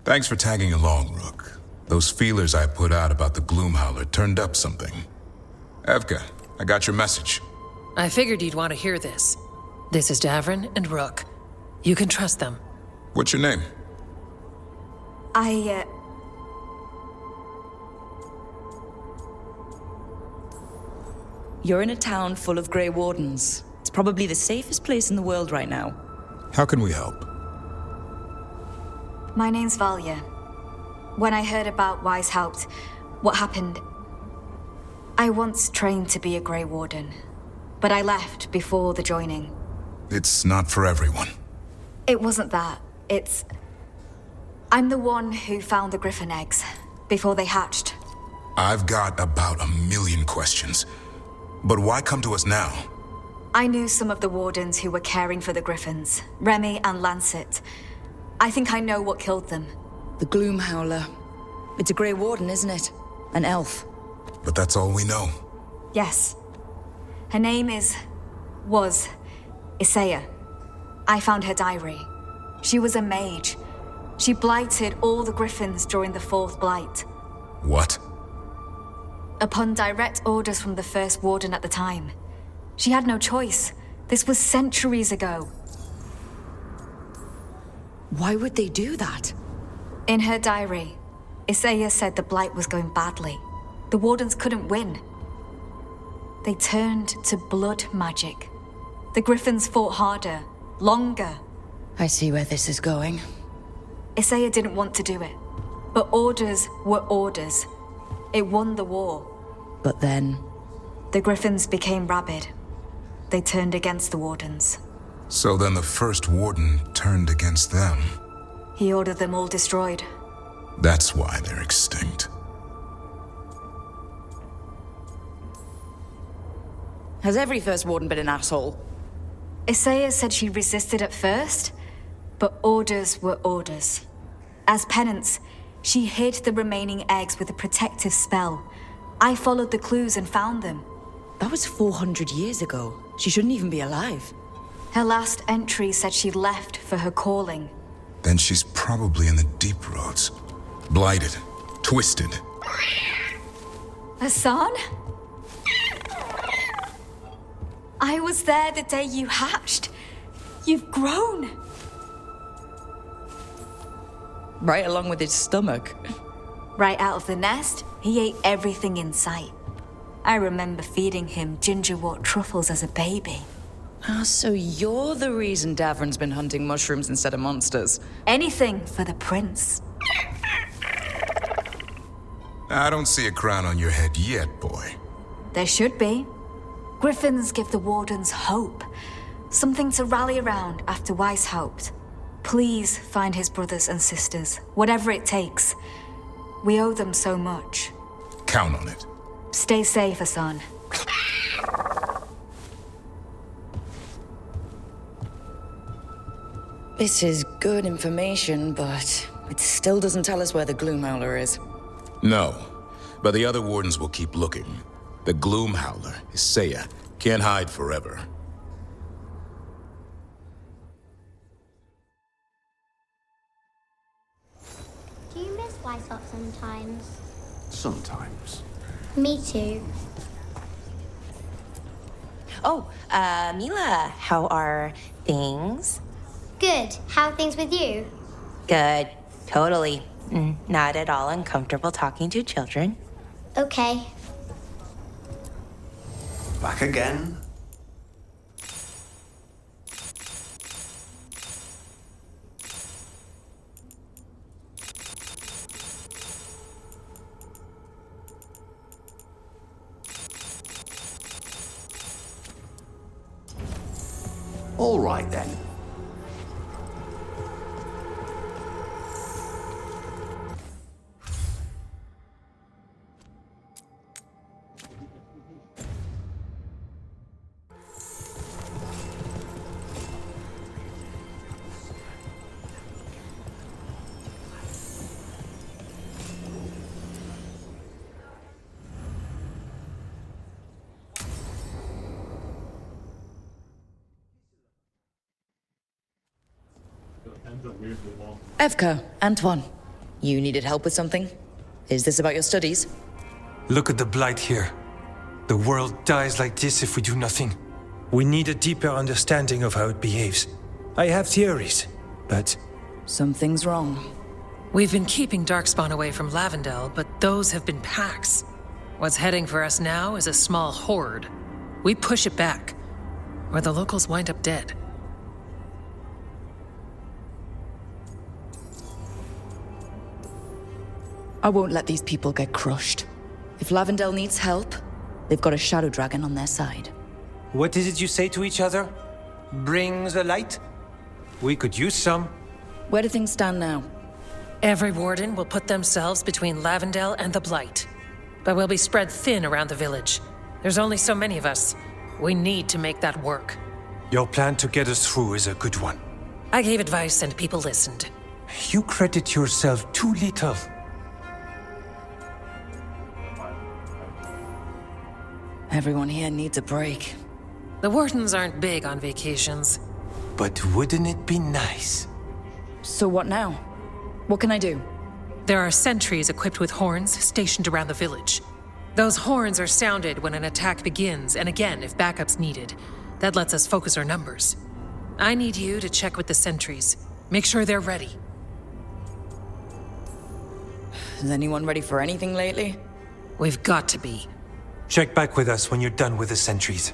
Thanks for tagging along, Rook. Those feelers I put out about the Gloomhowler turned up something. Evka, I got your message. I figured you'd want to hear this. This is Davrin and Rook. You can trust them. What's your name? You're in a town full of Grey Wardens. It's probably the safest place in the world right now. How can we help? My name's Valya. When I heard about Weisshaupt, what happened... I once trained to be a Grey Warden, but I left before the joining. It's not for everyone. It wasn't that. It's... I'm the one who found the griffin eggs, before they hatched. I've got about 1,000,000 questions. But why come to us now? I knew some of the wardens who were caring for the griffins, Remy and Lancet. I think I know what killed them. The Gloomhowler. It's a Grey Warden, isn't it? An elf. But that's all we know. Yes. Her name was Isseya. I found her diary. She was a mage. She blighted all the griffins during the fourth blight. What? Upon direct orders from the first warden at the time. She had no choice. This was centuries ago. Why would they do that? In her diary, Isseya said the blight was going badly. The wardens couldn't win. They turned to blood magic. The griffins fought harder, longer. I see where this is going. Isseya didn't want to do it. But orders were orders. It won the war. But then... The griffins became rabid. They turned against the wardens. So then the first warden turned against them. He ordered them all destroyed. That's why they're extinct. Has every first warden been an asshole? Isseya said she resisted at first, but orders were orders. As penance, she hid the remaining eggs with a protective spell. I followed the clues and found them. That was 400 years ago. She shouldn't even be alive. Her last entry said she left for her calling. Then she's probably in the deep roads. Blighted. Twisted. Hassan? I was there the day you hatched. You've grown. Right along with his stomach. Right out of the nest, he ate everything in sight. I remember feeding him gingerwort truffles as a baby. Ah, so you're the reason Davrin's been hunting mushrooms instead of monsters. Anything for the prince. I don't see a crown on your head yet, boy. There should be. Griffins give the wardens hope. Something to rally around after Weisshaupt. Please find his brothers and sisters, whatever it takes. We owe them so much. Count on it. Stay safe, Hassan. This is good information, but it still doesn't tell us where the Gloomhowler is. No, but the other wardens will keep looking. The Gloomhowler, Isseya, can't hide forever. Do you miss Weisshaupt sometimes? Sometimes. Me too. Oh, Mila, how are things? Good. How are things with you? Good. Totally. Not at all uncomfortable talking to children. Okay. Back again? All right then. Evka, Antoine, You needed help with something? Is this about your studies? Look at the blight here. The world dies like this if we do nothing. We need a deeper understanding of how it behaves. I have theories, but... Something's wrong. We've been keeping Darkspawn away from Lavendel, but those have been packs. What's heading for us now is a small horde. We push it back, or the locals wind up dead. I won't let these people get crushed. If Lavendel needs help, they've got a shadow dragon on their side. What is it you say to each other? Bring the light? We could use some. Where do things stand now? Every warden will put themselves between Lavendel and the Blight. But we'll be spread thin around the village. There's only so many of us. We need to make that work. Your plan to get us through is a good one. I gave advice and people listened. You credit yourself too little. Everyone here needs a break. The wardens aren't big on vacations. But wouldn't it be nice? So what now? What can I do? There are sentries equipped with horns stationed around the village. Those horns are sounded when an attack begins, and again if backup's needed. That lets us focus our numbers. I need you to check with the sentries. Make sure they're ready. Is anyone ready for anything lately? We've got to be. Check back with us when you're done with the sentries.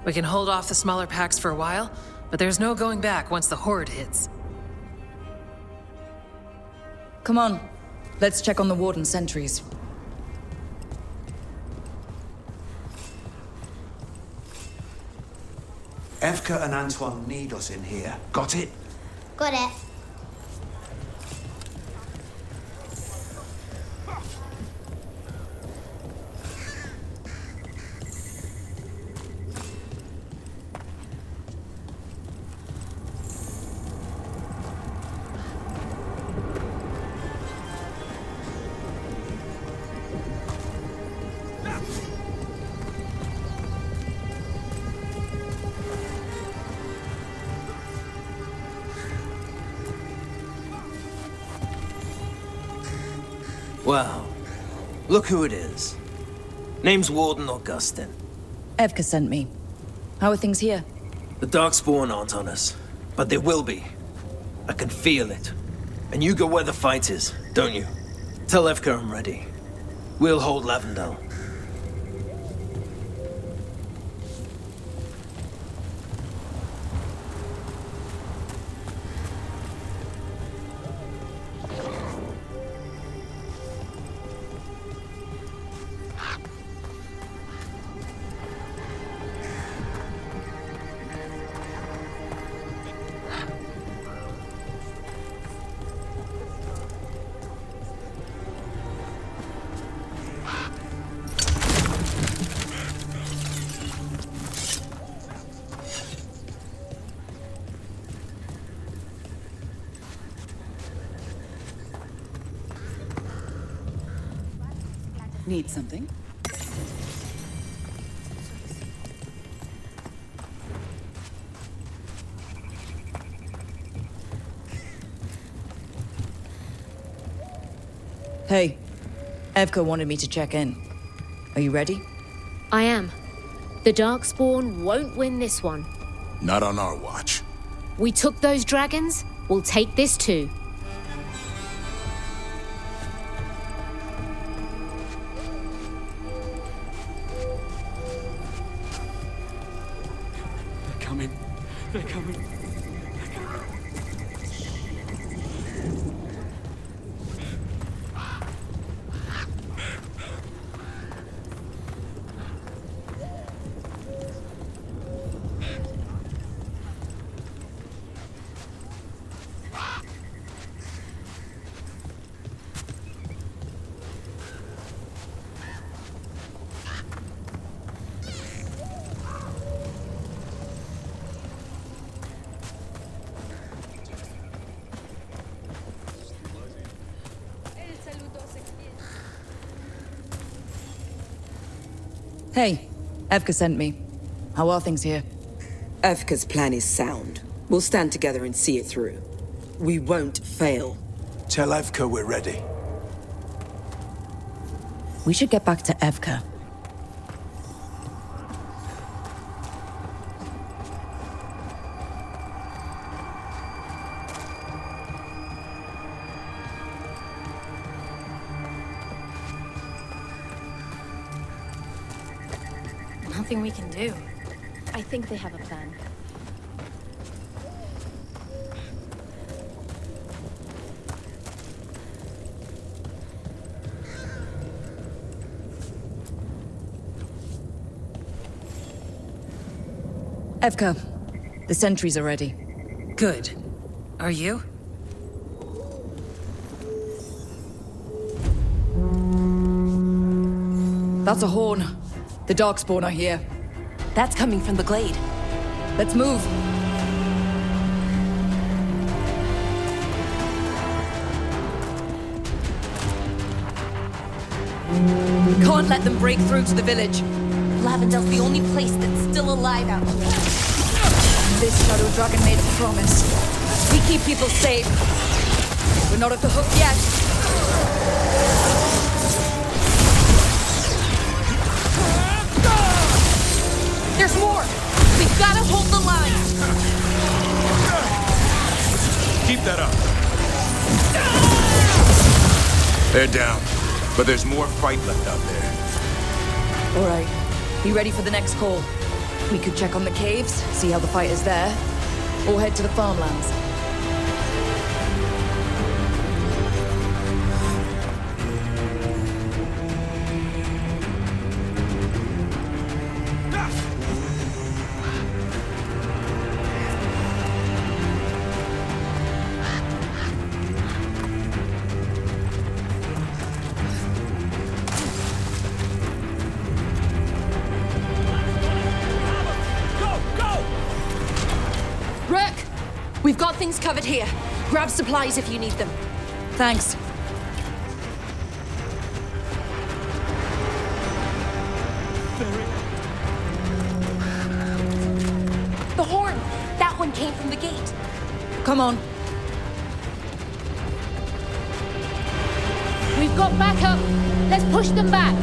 We can hold off the smaller packs for a while, but there's no going back once the horde hits. Come on. Let's check on the warden sentries. Evka and Antoine need us in here. Got it? Got it. Wow. Look who it is. Name's Warden Augustin. Evka sent me. How are things here? The Darkspawn aren't on us, but they will be. I can feel it. And you go where the fight is, don't you? Tell Evka I'm ready. We'll hold Lavendel. Need something? Hey, Evka wanted me to check in. Are you ready? I am. The Darkspawn won't win this one. Not on our watch. We took those dragons, we'll take this too. They're coming. Hey, Evka sent me. How are things here? Evka's plan is sound. We'll stand together and see it through. We won't fail. Tell Evka we're ready. We should get back to Evka. Nothing we can do. I think they have a plan. Evka, the sentries are ready. Good. Are you? That's a horn. The Darkspawn are here. That's coming from the glade. Let's move. We can't let them break through to the village. Lavendel's the only place that's still alive out here. This Shadow Dragon made a promise. We keep people safe. We're not off the hook yet. There's more! We've gotta hold the line! Keep that up. They're down, but there's more fight left out there. All right. Be ready for the next call. We could check on the caves, see how the fight is there, or head to the farmlands. We've got things covered here. Grab supplies if you need them. Thanks. The horn! That one came from the gate. Come on. We've got backup. Let's push them back.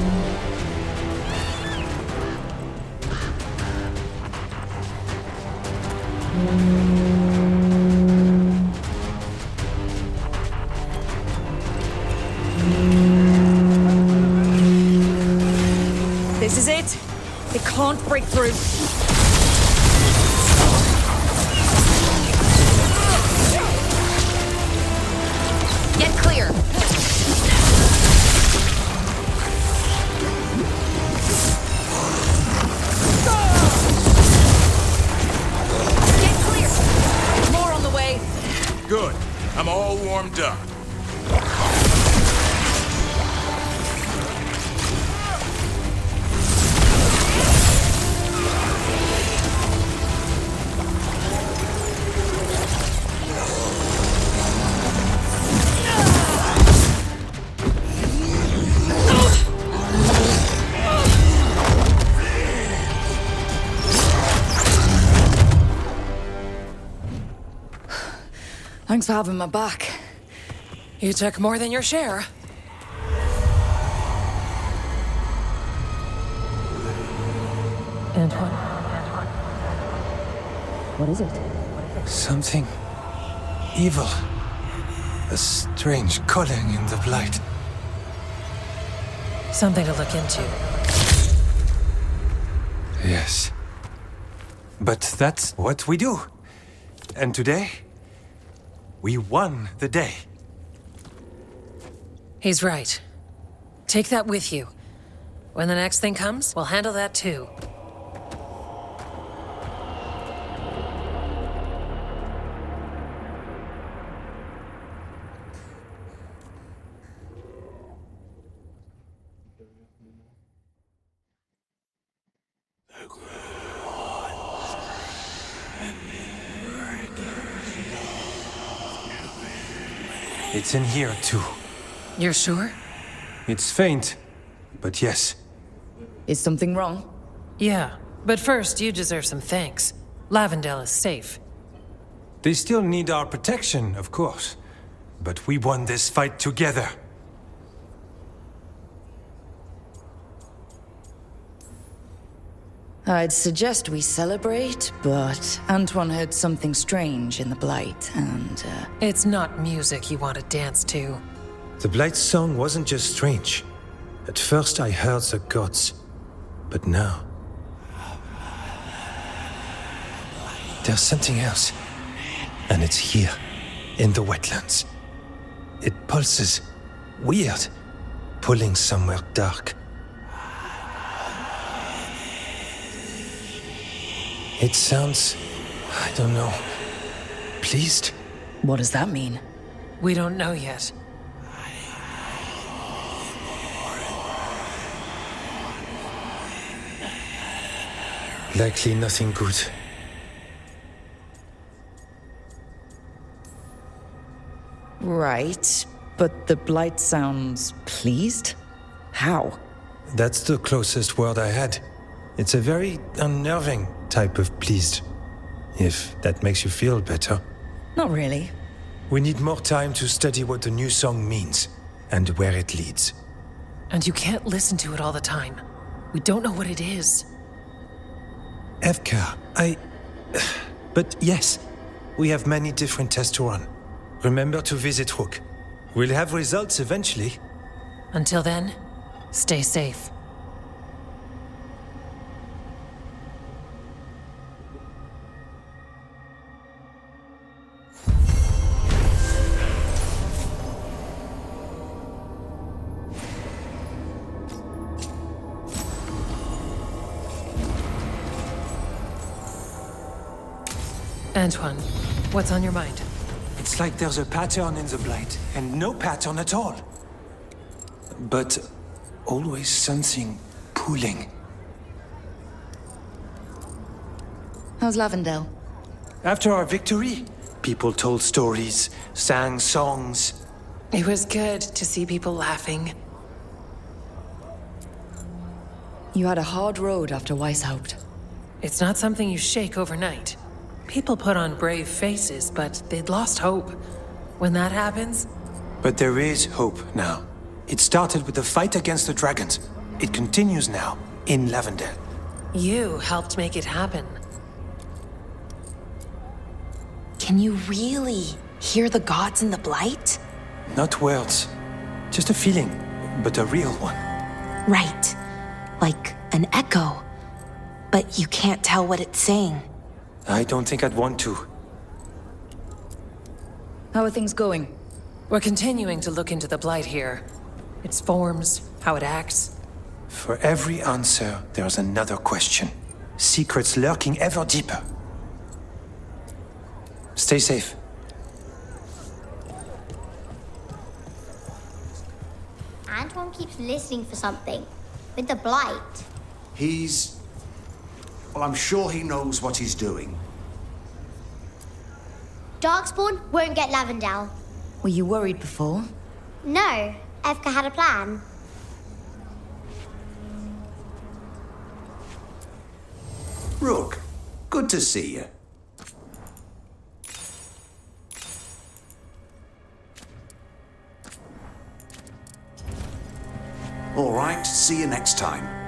This is it. They can't break through. Get clear! Get clear! More on the way. Good. I'm all warmed up. Thanks for having my back. You took more than your share. Antoine. What is it? Something evil. A strange calling in the blight. Something to look into. Yes. But that's what we do. And today, we won the day. He's right. Take that with you. When the next thing comes, we'll handle that too. It's in here, too. You're sure? It's faint, but yes. Is something wrong? Yeah, but first you deserve some thanks. Lavendel is safe. They still need our protection, of course. but we won this fight together. I'd suggest we celebrate, but Antoine heard something strange in the Blight, and, It's not music you want to dance to. The Blight's song wasn't just strange. At first I heard the gods, but now... there's something else. And it's here, in the Wetlands. It pulses. Weird. Pulling somewhere dark. It sounds... I don't know... pleased? What does that mean? We don't know yet. Likely nothing good. Right, but the Blight sounds pleased? How? That's the closest word I had. It's a very unnerving type of pleased. If that makes you feel better. Not really. We need more time to study what the new song means, and where it leads. And you can't listen to it all the time. We don't know what it is. Evka, But yes, we have many different tests to run. Remember to visit Hook. We'll have results eventually. Until then, stay safe. Antoine, what's on your mind? It's like there's a pattern in the Blight, and no pattern at all. But always something pulling. How's Lavendale? After our victory, people told stories, sang songs. It was good to see people laughing. You had a hard road after Weisshaupt. It's not something you shake overnight. People put on brave faces, but they'd lost hope. When that happens... But there is hope now. It started with the fight against the dragons. It continues now, in Lavendale. You helped make it happen. Can you really hear the gods in the Blight? Not words. Just a feeling, but a real one. Right. Like an echo. But you can't tell what it's saying. I don't think I'd want to. How are things going? We're continuing to look into the Blight here. Its forms, how it acts. For every answer, there's another question. Secrets lurking ever deeper. Stay safe. Antoine keeps listening for something. With the Blight. Well, I'm sure he knows what he's doing. Darkspawn won't get Lavendale. Were you worried before? No, Evka had a plan. Rook, good to see you. All right, see you next time.